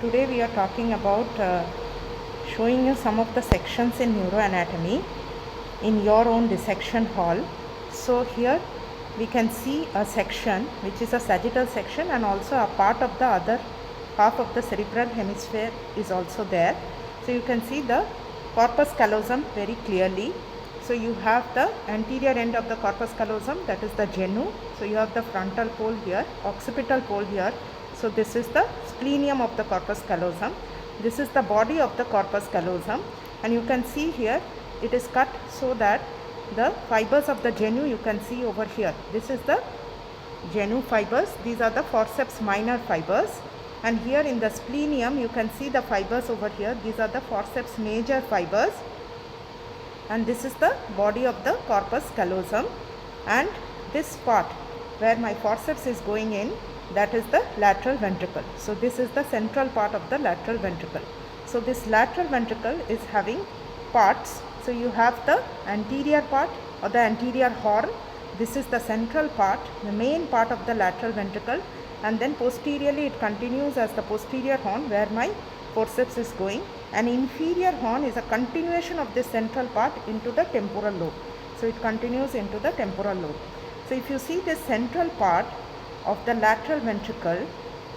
today we are talking about showing you some of the sections in neuroanatomy in your own dissection hall. So here we can see a section which is a sagittal section, and also a part of the other half of the cerebral hemisphere is also there. So you can see the corpus callosum very clearly. So you have the anterior end of the corpus callosum, that is the genu. So you have the frontal pole here, occipital pole here. So this is the splenium of the corpus callosum. This is the body of the corpus callosum, and you can see here it is cut so that the fibers of the genu you can see over here. This is the genu fibers. These are the forceps minor fibers, and here in the splenium you can see the fibers over here. These are the forceps major fibers, and this is the body of the corpus callosum. And this part where my forceps is going in, that is the lateral ventricle. So this is the central part of the lateral ventricle. So this lateral ventricle is having parts. So you have the anterior part or the anterior horn. This is the central part, the main part of the lateral ventricle, and then posteriorly it continues as the posterior horn where my forceps is going. An inferior horn is a continuation of this central part into the temporal lobe. So it continues into the temporal lobe. So if you see this central part of the lateral ventricle,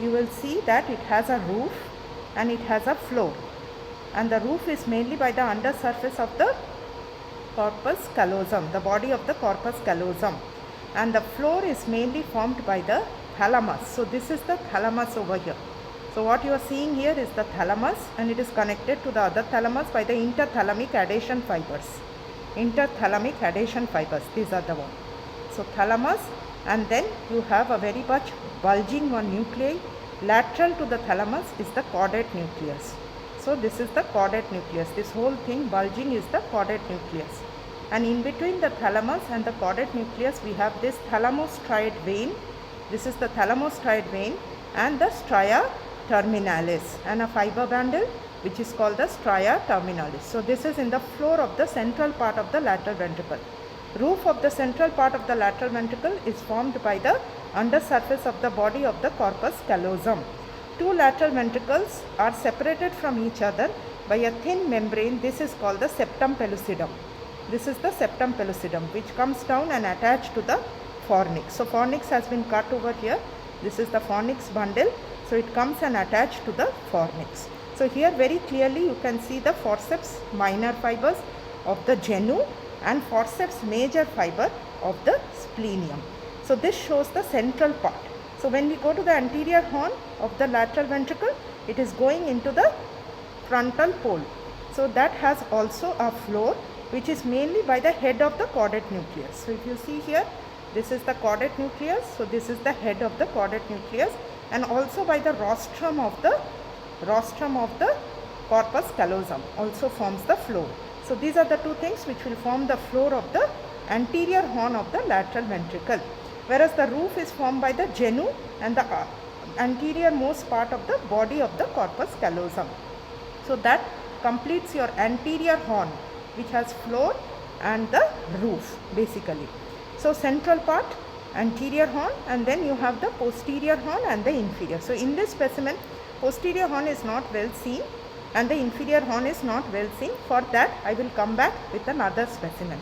you will see that it has a roof and it has a floor, and the roof is mainly by the undersurface of the corpus callosum, the body of the corpus callosum, and the floor is mainly formed by the thalamus. So this is the thalamus over here. So what you are seeing here is the thalamus, and it is connected to the other thalamus by the interthalamic adhesion fibers. Interthalamic adhesion fibers, these are the one. So thalamus, and then you have a very much bulging one nuclei. Lateral to the thalamus is the caudate nucleus. So this is the caudate nucleus. This whole thing bulging is the caudate nucleus. And in between the thalamus and the caudate nucleus, we have this thalamostriate vein. This is the thalamostriate vein and the stria terminalis, and a fiber bundle which is called the stria terminalis. So this is in the floor of the central part of the lateral ventricle. Roof of the central part of the lateral ventricle is formed by the undersurface of the body of the corpus callosum. Two lateral ventricles are separated from each other by a thin membrane. This is called the septum pellucidum. This is the septum pellucidum which comes down and attached to the fornix. So fornix has been cut over here. This is the fornix bundle. So it comes and attached to the fornix. So here very clearly you can see the forceps minor fibers of the genu and forceps major fiber of the splenium. So this shows the central part. So when we go to the anterior horn of the lateral ventricle, it is going into the frontal pole. So that has also a floor which is mainly by the head of the caudate nucleus. So if you see here, this is the caudate nucleus. So this is the head of the caudate nucleus, and also by the rostrum of the corpus callosum also forms the floor. So these are the two things which will form the floor of the anterior horn of the lateral ventricle, whereas the roof is formed by the genu and the anterior most part of the body of the corpus callosum. So that completes your anterior horn which has floor and the roof basically. So central part, anterior horn, and then you have the posterior horn and the inferior. So in this specimen, posterior horn is not well seen and the inferior horn is not well seen. For that I will come back with another specimen.